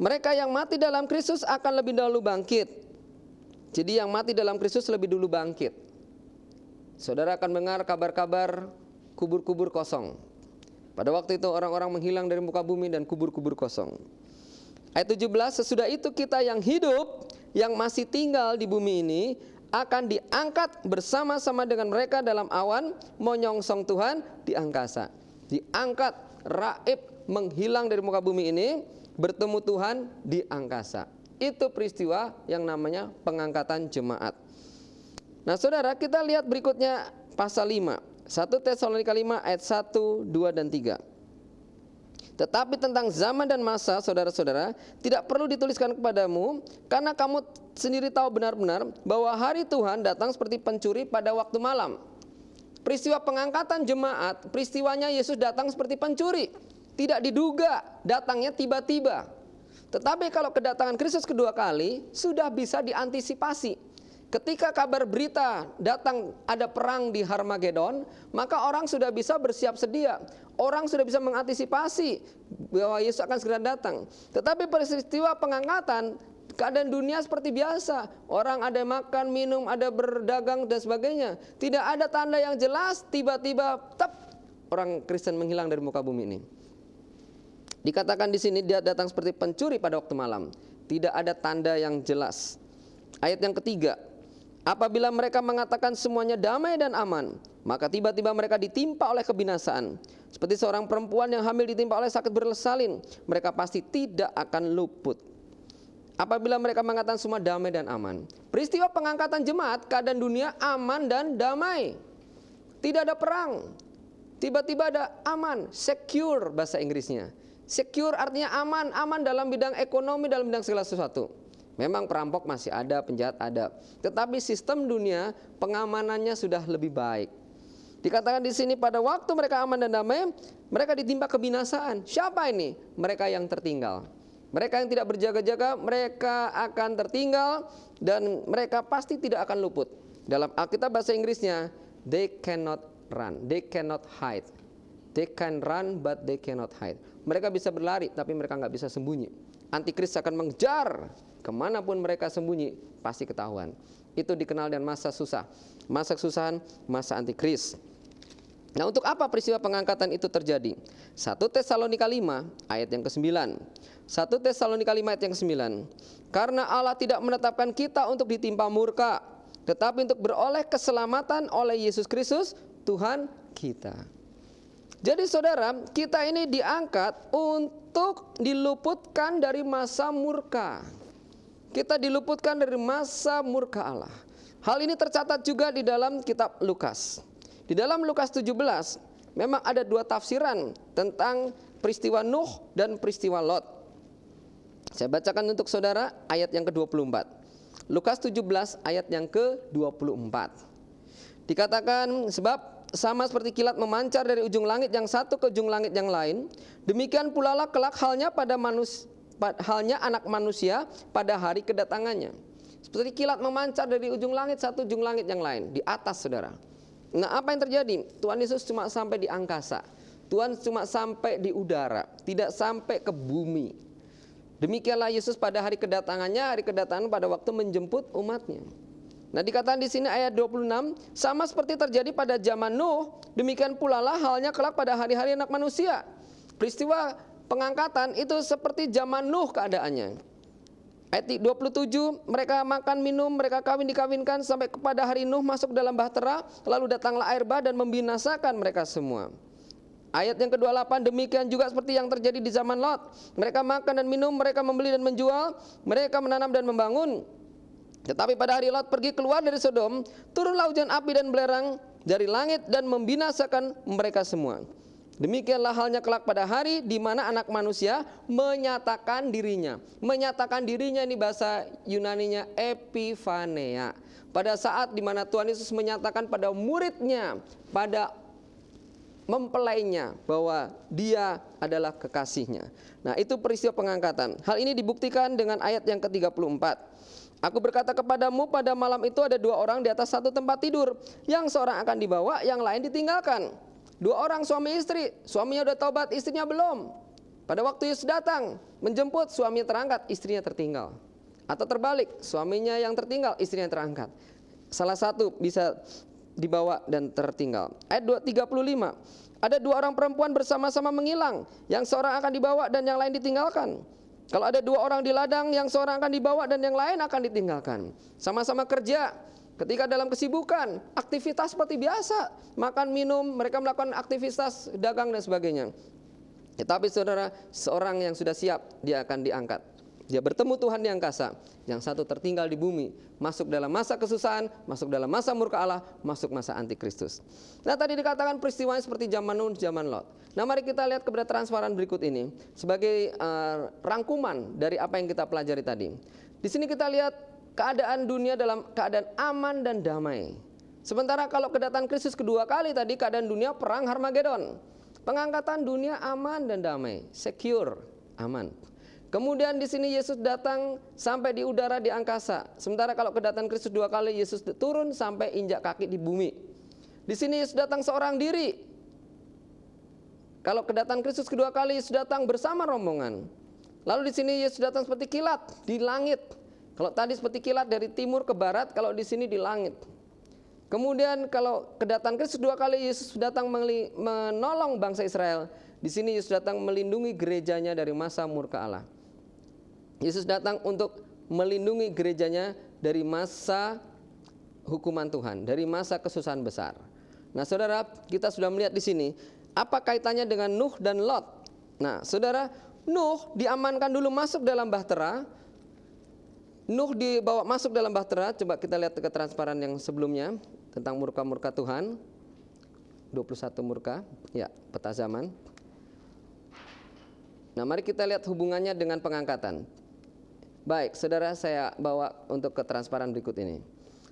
Mereka yang mati dalam Kristus akan lebih dahulu bangkit. Jadi yang mati dalam Kristus lebih dulu bangkit. Saudara akan mendengar kabar-kabar kubur-kubur kosong. Pada waktu itu orang-orang menghilang dari muka bumi dan kubur-kubur kosong. Ayat 17, sesudah itu kita yang hidup, yang masih tinggal di bumi ini, akan diangkat bersama-sama dengan mereka dalam awan, menyongsong Tuhan di angkasa. Diangkat, raib, menghilang dari muka bumi ini, bertemu Tuhan di angkasa. Itu peristiwa yang namanya pengangkatan jemaat. Nah saudara, kita lihat berikutnya pasal 5. 1 Tesalonika 5 ayat 1, 2, dan 3. Tetapi tentang zaman dan masa, saudara-saudara, tidak perlu dituliskan kepadamu, karena kamu sendiri tahu benar-benar bahwa hari Tuhan datang seperti pencuri pada waktu malam. Peristiwa pengangkatan jemaat, peristiwanya Yesus datang seperti pencuri. Tidak diduga, datangnya tiba-tiba. Tetapi kalau kedatangan Kristus kedua kali, sudah bisa diantisipasi. Ketika kabar berita datang ada perang di Harmagedon, maka orang sudah bisa bersiap sedia. Orang sudah bisa mengantisipasi bahwa Yesus akan segera datang. Tetapi peristiwa pengangkatan, keadaan dunia seperti biasa. Orang ada makan, minum, ada berdagang dan sebagainya. Tidak ada tanda yang jelas, tiba-tiba orang Kristen menghilang dari muka bumi ini. Dikatakan di sini dia datang seperti pencuri pada waktu malam. Tidak ada tanda yang jelas. Ayat yang ketiga, apabila mereka mengatakan semuanya damai dan aman, maka tiba-tiba mereka ditimpa oleh kebinasaan. Seperti seorang perempuan yang hamil ditimpa oleh sakit bersalin, mereka pasti tidak akan luput. Apabila mereka mengatakan semua damai dan aman. Peristiwa pengangkatan jemaat, keadaan dunia aman dan damai. Tidak ada perang. Tiba-tiba ada aman, secure bahasa Inggrisnya. Secure artinya aman, aman dalam bidang ekonomi, dalam bidang segala sesuatu. Memang perampok masih ada, penjahat ada. Tetapi sistem dunia pengamanannya sudah lebih baik. Dikatakan di sini pada waktu mereka aman dan damai, mereka ditimpa kebinasaan. Siapa ini? Mereka yang tertinggal. Mereka yang tidak berjaga-jaga, mereka akan tertinggal dan mereka pasti tidak akan luput. Dalam Alkitab bahasa Inggrisnya, they cannot run, they cannot hide. They can run but they cannot hide. Mereka bisa berlari tapi mereka nggak bisa sembunyi. Antikris akan mengejar kemanapun mereka sembunyi, pasti ketahuan. Itu dikenal dengan masa susah, masa kesusahan, masa antikris. Nah, untuk apa peristiwa pengangkatan itu terjadi? 1 Tesalonika 5 ayat yang ke-9. 1 Tesalonika 5 ayat yang ke-9. Karena Allah tidak menetapkan kita untuk ditimpa murka, tetapi untuk beroleh keselamatan oleh Yesus Kristus Tuhan kita. Jadi saudara, kita ini diangkat untuk diluputkan dari masa murka. Kita diluputkan dari masa murka Allah. Hal ini tercatat juga di dalam kitab Lukas. Di dalam Lukas 17 memang ada dua tafsiran tentang peristiwa Nuh dan peristiwa Lot. Saya bacakan untuk saudara ayat yang ke-24. Lukas 17 ayat yang ke-24. Dikatakan, sebab sama seperti kilat memancar dari ujung langit yang satu ke ujung langit yang lain, demikian pula lah kelak halnya halnya anak manusia pada hari kedatangannya. Seperti kilat memancar dari ujung langit satu ujung langit yang lain, di atas saudara. Nah, apa yang terjadi? Tuhan Yesus cuma sampai di angkasa. Tuhan cuma sampai di udara, tidak sampai ke bumi. Demikianlah Yesus pada hari kedatangannya pada waktu menjemput umatnya. Nah, dikatakan di sini ayat 26, sama seperti terjadi pada zaman Nuh, demikian pula lah halnya kelak pada hari-hari anak manusia. Peristiwa pengangkatan itu seperti zaman Nuh keadaannya. Ayat 27, mereka makan minum, mereka dikawinkan sampai kepada hari Nuh masuk dalam bahtera, lalu datanglah air bah dan membinasakan mereka semua. Ayat yang ke-28, demikian juga seperti yang terjadi di zaman Lot. Mereka makan dan minum, mereka membeli dan menjual, mereka menanam dan membangun. Tetapi pada hari Lot pergi keluar dari Sodom, turunlah hujan api dan belerang dari langit dan membinasakan mereka semua. Demikianlah halnya kelak pada hari di mana anak manusia menyatakan dirinya. Menyatakan dirinya ini bahasa Yunaninya epiphania. Pada saat di mana Tuhan Yesus menyatakan pada muridnya, pada mempelainya bahwa dia adalah kekasihnya. Nah, itu peristiwa pengangkatan. Hal ini dibuktikan dengan ayat yang ke-34. Aku berkata kepadamu, pada malam itu ada dua orang di atas satu tempat tidur. Yang seorang akan dibawa, yang lain ditinggalkan. Dua orang suami istri, suaminya udah taubat, istrinya belum. Pada waktu Yesus datang menjemput, suaminya terangkat, istrinya tertinggal. Atau terbalik, suaminya yang tertinggal, istrinya terangkat. Salah satu bisa dibawa dan tertinggal. Ayat 35, ada dua orang perempuan bersama-sama menghilang, yang seorang akan dibawa dan yang lain ditinggalkan. Kalau ada dua orang di ladang, yang seorang akan dibawa dan yang lain akan ditinggalkan. Sama-sama kerja, ketika dalam kesibukan, aktivitas seperti biasa, makan minum, mereka melakukan aktivitas dagang dan sebagainya. Tetapi saudara, seorang yang sudah siap, dia akan diangkat. Dia bertemu Tuhan di angkasa. Yang satu tertinggal di bumi, masuk dalam masa kesusahan, masuk dalam masa murka Allah, masuk masa antikristus. Nah, tadi dikatakan peristiwanya seperti zaman Nuh, zaman Lot. Nah, mari kita lihat kepada transparan berikut ini sebagai rangkuman dari apa yang kita pelajari tadi. Di sini kita lihat keadaan dunia dalam keadaan aman dan damai. Sementara kalau kedatangan Kristus kedua kali tadi, keadaan dunia perang Harmagedon. Pengangkatan dunia aman dan damai, secure, aman. Kemudian di sini Yesus datang sampai di udara di angkasa. Sementara kalau kedatangan Kristus 2 kali, Yesus turun sampai injak kaki di bumi. Di sini Yesus datang seorang diri. Kalau kedatangan Kristus kedua kali, Yesus datang bersama rombongan. Lalu di sini Yesus datang seperti kilat di langit. Kalau tadi seperti kilat dari timur ke barat, kalau di sini di langit. Kemudian kalau kedatangan Kristus 2 kali, Yesus datang menolong bangsa Israel. Di sini Yesus datang melindungi gerejanya dari masa murka Allah. Yesus datang untuk melindungi gerejanya dari masa hukuman Tuhan, dari masa kesusahan besar. Nah, saudara, kita sudah melihat di sini apa kaitannya dengan Nuh dan Lot. Nah, saudara, Nuh diamankan dulu masuk dalam bahtera. Nuh dibawa masuk dalam bahtera. Coba kita lihat ketransparan yang sebelumnya tentang murka-murka Tuhan. 21 murka, ya, peta zaman. Nah, mari kita lihat hubungannya dengan pengangkatan. Baik, saudara, saya bawa untuk ketransparan berikut ini.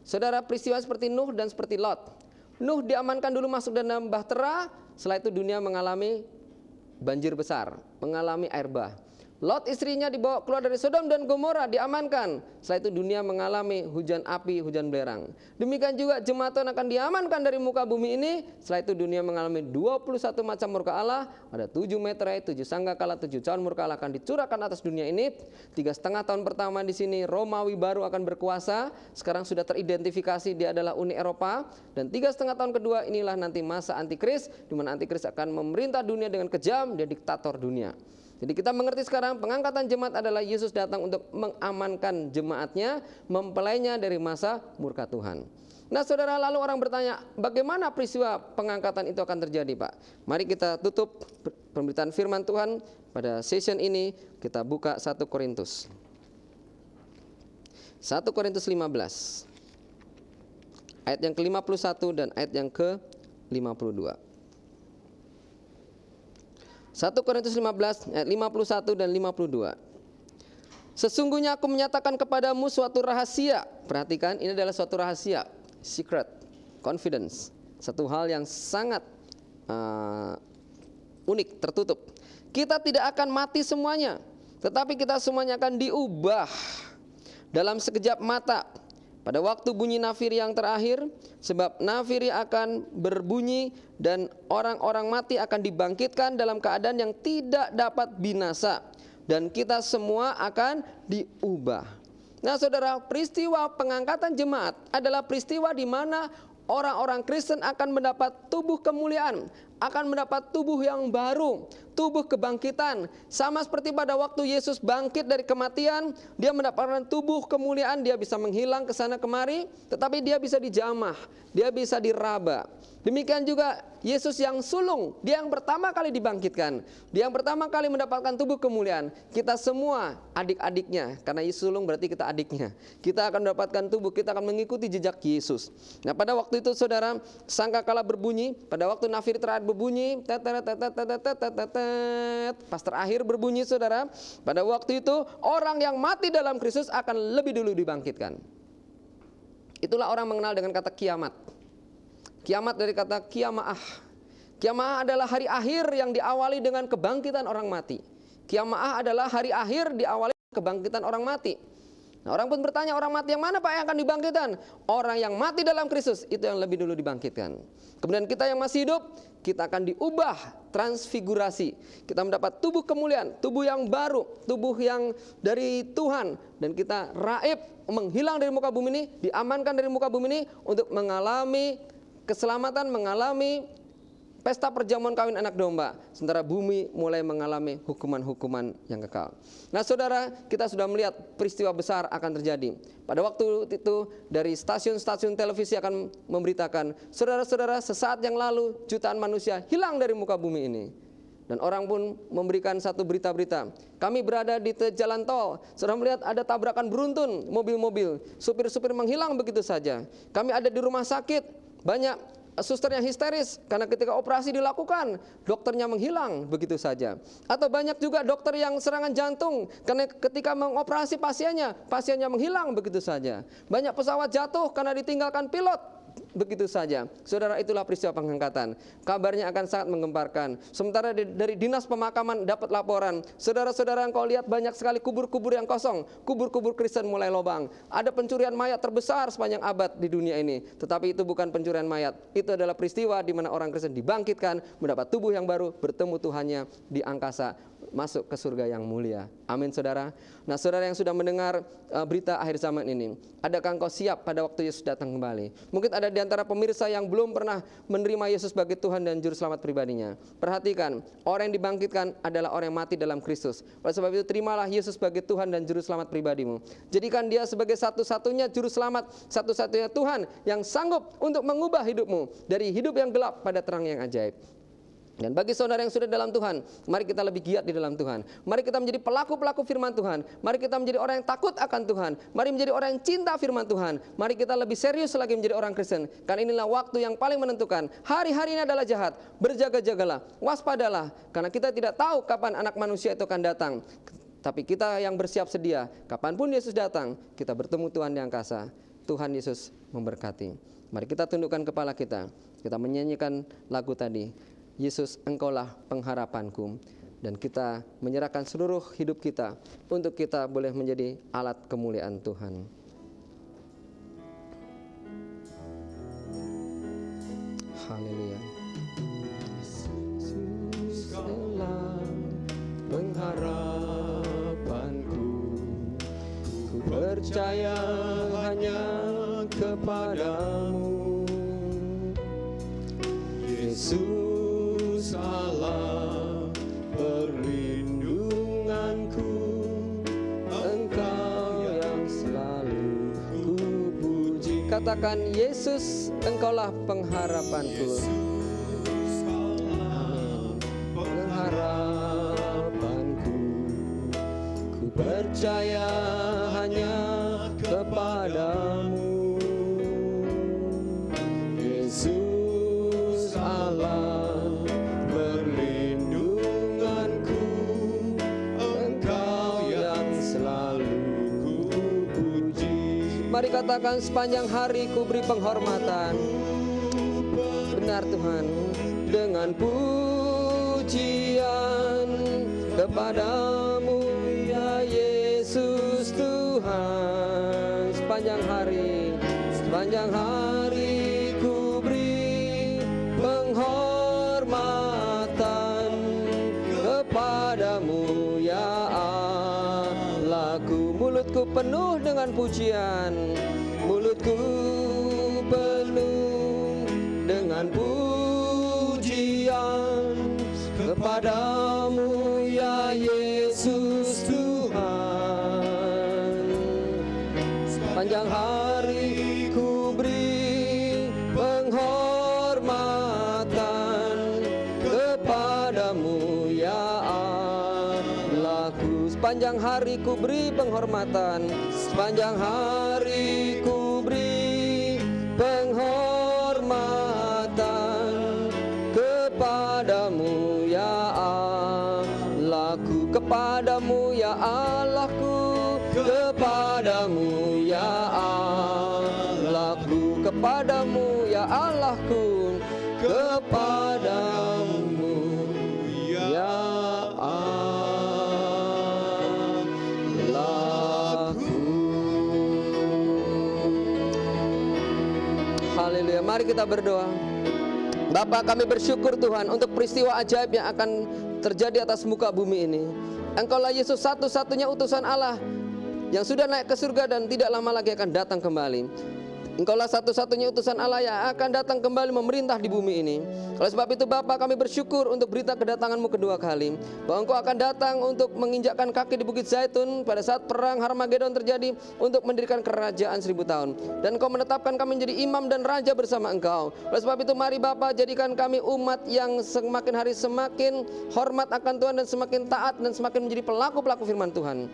Saudara, peristiwa seperti Nuh dan seperti Lot. Nuh diamankan dulu masuk dalam bahtera, setelah itu dunia mengalami banjir besar, mengalami air bah. Lot istrinya dibawa keluar dari Sodom dan Gomora, diamankan. Setelah itu dunia mengalami hujan api, hujan belerang. Demikian juga jemaat Tuhan akan diamankan dari muka bumi ini. Setelah itu dunia mengalami 21 macam murka Allah. Ada 7 meterai, 7 sanggakala, 7 cawan murka Allah akan dicurahkan atas dunia ini. 3,5 tahun pertama di sini Romawi baru akan berkuasa. Sekarang sudah teridentifikasi dia adalah Uni Eropa. Dan 3,5 tahun kedua inilah nanti masa antikris, di mana antikris akan memerintah dunia dengan kejam, dia diktator dunia. Jadi kita mengerti sekarang pengangkatan jemaat adalah Yesus datang untuk mengamankan jemaatnya, mempelainya dari masa murka Tuhan. Nah, saudara, lalu orang bertanya, bagaimana peristiwa pengangkatan itu akan terjadi, Pak? Mari kita tutup pemberitaan firman Tuhan pada session ini. Kita buka 1 Korintus. 1 Korintus 15. Ayat yang ke-51 dan ayat yang ke-52. 1 Korintus 15 ayat 51 dan 52. Sesungguhnya aku menyatakan kepadamu suatu rahasia. Perhatikan, ini adalah suatu rahasia, secret, confidence. Satu hal yang sangat unik, tertutup. Kita tidak akan mati semuanya, tetapi kita semuanya akan diubah dalam sekejap mata. Pada waktu bunyi nafiri yang terakhir, sebab nafiri akan berbunyi dan orang-orang mati akan dibangkitkan dalam keadaan yang tidak dapat binasa, dan kita semua akan diubah. Nah, saudara, peristiwa pengangkatan jemaat adalah peristiwa di mana orang-orang Kristen akan mendapat tubuh kemuliaan, akan mendapat tubuh yang baru, tubuh kebangkitan. Sama seperti pada waktu Yesus bangkit dari kematian, dia mendapatkan tubuh kemuliaan, dia bisa menghilang ke sana kemari, tetapi dia bisa dijamah, dia bisa diraba. Demikian juga Yesus yang sulung, dia yang pertama kali dibangkitkan, dia yang pertama kali mendapatkan tubuh kemuliaan. Kita semua adik-adiknya, karena Yesus sulung berarti kita adiknya. Kita akan mendapatkan tubuh, kita akan mengikuti jejak Yesus. Nah, pada waktu itu, saudara, sangkakala berbunyi, pada waktu nafiri terakhir berbunyi, pas terakhir berbunyi, saudara, pada waktu itu orang yang mati dalam Kristus akan lebih dulu dibangkitkan. Itulah orang mengenal dengan kata kiamat. Kiamat dari kata kiamaah. Kiamaah adalah hari akhir yang diawali dengan kebangkitan orang mati. Kiamaah adalah hari akhir diawali dengan kebangkitan orang mati. Nah, orang pun bertanya, orang mati yang mana, Pak, yang akan dibangkitkan? Orang yang mati dalam Kristus itu yang lebih dulu dibangkitkan. Kemudian kita yang masih hidup, kita akan diubah, transfigurasi. Kita mendapat tubuh kemuliaan, tubuh yang baru, tubuh yang dari Tuhan. Dan kita raib, menghilang dari muka bumi ini, diamankan dari muka bumi ini untuk mengalami keselamatan, mengalami pesta perjamuan kawin anak domba. Sementara bumi mulai mengalami hukuman-hukuman yang kekal. Nah, saudara, kita sudah melihat peristiwa besar akan terjadi. Pada waktu itu dari stasiun-stasiun televisi akan memberitakan, saudara-saudara, sesaat yang lalu jutaan manusia hilang dari muka bumi ini. Dan orang pun memberikan satu berita-berita. Kami berada di jalan tol, saudara melihat ada tabrakan beruntun mobil-mobil, supir-supir menghilang begitu saja. Kami ada di rumah sakit, banyak suster yang histeris karena ketika operasi dilakukan dokternya menghilang begitu saja. Atau banyak juga dokter yang serangan jantung karena ketika mengoperasi pasiennya menghilang begitu saja. Banyak pesawat jatuh karena ditinggalkan pilot begitu saja. Saudara, itulah peristiwa pengangkatan. Kabarnya akan sangat menggemparkan. Sementara dari dinas pemakaman dapat laporan, saudara-saudara, engkau lihat banyak sekali kubur-kubur yang kosong. Kubur-kubur Kristen mulai lobang. Ada pencurian mayat terbesar sepanjang abad di dunia ini. Tetapi itu bukan pencurian mayat. Itu adalah peristiwa di mana orang Kristen dibangkitkan, mendapat tubuh yang baru, bertemu Tuhannya di angkasa, masuk ke surga yang mulia. Amin, saudara. Nah, saudara yang sudah mendengar berita akhir zaman ini, adakah engkau siap pada waktu Yesus datang kembali? Mungkin ada di antara pemirsa yang belum pernah menerima Yesus sebagai Tuhan dan Juru Selamat pribadinya. Perhatikan, orang yang dibangkitkan adalah orang yang mati dalam Kristus. Oleh sebab itu, terimalah Yesus sebagai Tuhan dan Juru Selamat pribadimu. Jadikan Dia sebagai satu-satunya Juru Selamat, satu-satunya Tuhan yang sanggup untuk mengubah hidupmu dari hidup yang gelap pada terang yang ajaib. Dan bagi saudara yang sudah dalam Tuhan, mari kita lebih giat di dalam Tuhan. Mari kita menjadi pelaku-pelaku firman Tuhan. Mari kita menjadi orang yang takut akan Tuhan. Mari menjadi orang yang cinta firman Tuhan. Mari kita lebih serius lagi menjadi orang Kristen. Karena inilah waktu yang paling menentukan. Hari-hari ini adalah jahat. Berjaga-jagalah, waspadalah. Karena kita tidak tahu kapan anak manusia itu akan datang. Tapi kita yang bersiap sedia, kapanpun Yesus datang, kita bertemu Tuhan di angkasa. Tuhan Yesus memberkati. Mari kita tundukkan kepala kita. Kita menyanyikan lagu tadi. Yesus, Engkaulah pengharapanku. Dan kita menyerahkan seluruh hidup kita untuk kita boleh menjadi alat kemuliaan Tuhan. Haleluya. Yesus, Engkaulah pengharapanku. Ku percaya hanya kepadamu. Yesus, Allah perlindunganku, Engkau yang selalu ku puji. Katakan, Yesus, Engkaulah pengharapanku. Amin. Pengharapanku, ku percaya hanya kepadamu. Yesus, Allah Mari katakan, sepanjang hari ku beri penghormatan. Benar Tuhan. Dengan pujian kepadamu ya Yesus Tuhan. Sepanjang hari ku beri penghormatan kepadamu ya Allahku. Mulutku penuh dengan pujian, mulutku penuh dengan pujian kepadamu ya Yesus Tuhan. Sepanjang hari ku beri penghormatan kepadamu ya Allahku. Sepanjang hari ku beri penghormatan, sepanjang hari ku beri penghormatan kepadamu ya Allahku, kepadamu ya Allahku, kepadamu ya Allahku, kepadamu ya Allahku, kepadamu ya Allahku. Haleluya. Mari kita berdoa. Bapa, kami bersyukur Tuhan untuk peristiwa ajaib yang akan terjadi atas muka bumi ini. Engkaulah Yesus, satu-satunya utusan Allah yang sudah naik ke surga dan tidak lama lagi akan datang kembali. Engkaulah satu-satunya utusan Allah yang akan datang kembali memerintah di bumi ini. Oleh sebab itu Bapa, kami bersyukur untuk berita kedatangan-Mu kedua kali, bahwa Engkau akan datang untuk menginjakkan kaki di Bukit Zaitun pada saat perang Harmagedon terjadi, untuk mendirikan kerajaan 1000 tahun. Dan Engkau menetapkan kami menjadi imam dan raja bersama Engkau. Oleh sebab itu mari Bapa, jadikan kami umat yang semakin hari semakin hormat akan Tuhan dan semakin taat dan semakin menjadi pelaku-pelaku firman Tuhan.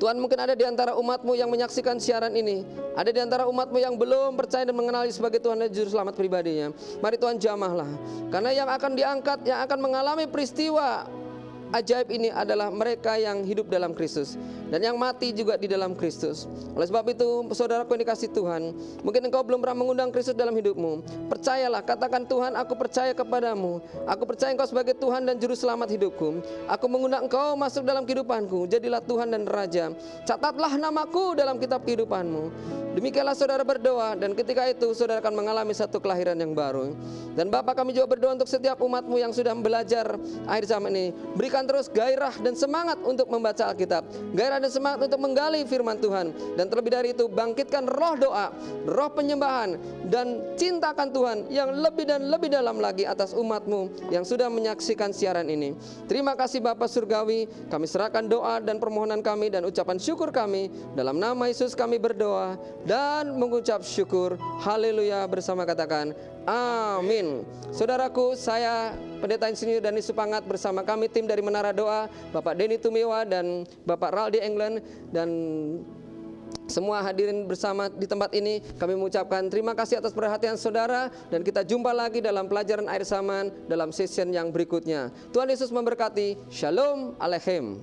Tuhan, mungkin ada di antara umat-Mu yang menyaksikan siaran ini, ada di antara umat-Mu yang belum percaya dan mengenali sebagai Tuhan dan Juru Selamat pribadinya. Mari Tuhan jamahlah, karena yang akan diangkat, yang akan mengalami peristiwa ajaib ini adalah mereka yang hidup dalam Kristus dan yang mati juga di dalam Kristus. Oleh sebab itu, saudaraku yang dikasihi Tuhan, mungkin engkau belum pernah mengundang Kristus dalam hidupmu. Percayalah, katakan, Tuhan, aku percaya kepadamu. Aku percaya engkau sebagai Tuhan dan juru selamat hidupku. Aku mengundang engkau masuk dalam kehidupanku. Jadilah Tuhan dan Raja. Catatlah namaku dalam kitab kehidupanmu. Demikianlah saudara berdoa, dan ketika itu saudara akan mengalami satu kelahiran yang baru. Dan Bapa, kami juga berdoa untuk setiap umatmu yang sudah belajar akhir zaman ini. Berikan terus gairah dan semangat untuk membaca Alkitab, gairah dan semangat untuk menggali firman Tuhan. Dan terlebih dari itu, bangkitkan roh doa, roh penyembahan, dan cintakan Tuhan yang lebih dan lebih dalam lagi atas umatmu yang sudah menyaksikan siaran ini. Terima kasih Bapa Surgawi, kami serahkan doa dan permohonan kami dan ucapan syukur kami. Dalam nama Yesus kami berdoa dan mengucap syukur. Haleluya, bersama katakan amin. Saudaraku, saya Pendeta Insinyur Dhani Supangat bersama kami tim dari Menara Doa, Bapak Denny Tumiwa dan Bapak Raldi England, dan semua hadirin bersama di tempat ini, kami mengucapkan terima kasih atas perhatian saudara, dan kita jumpa lagi dalam pelajaran akhir zaman dalam session yang berikutnya. Tuhan Yesus memberkati. Shalom Aleichem.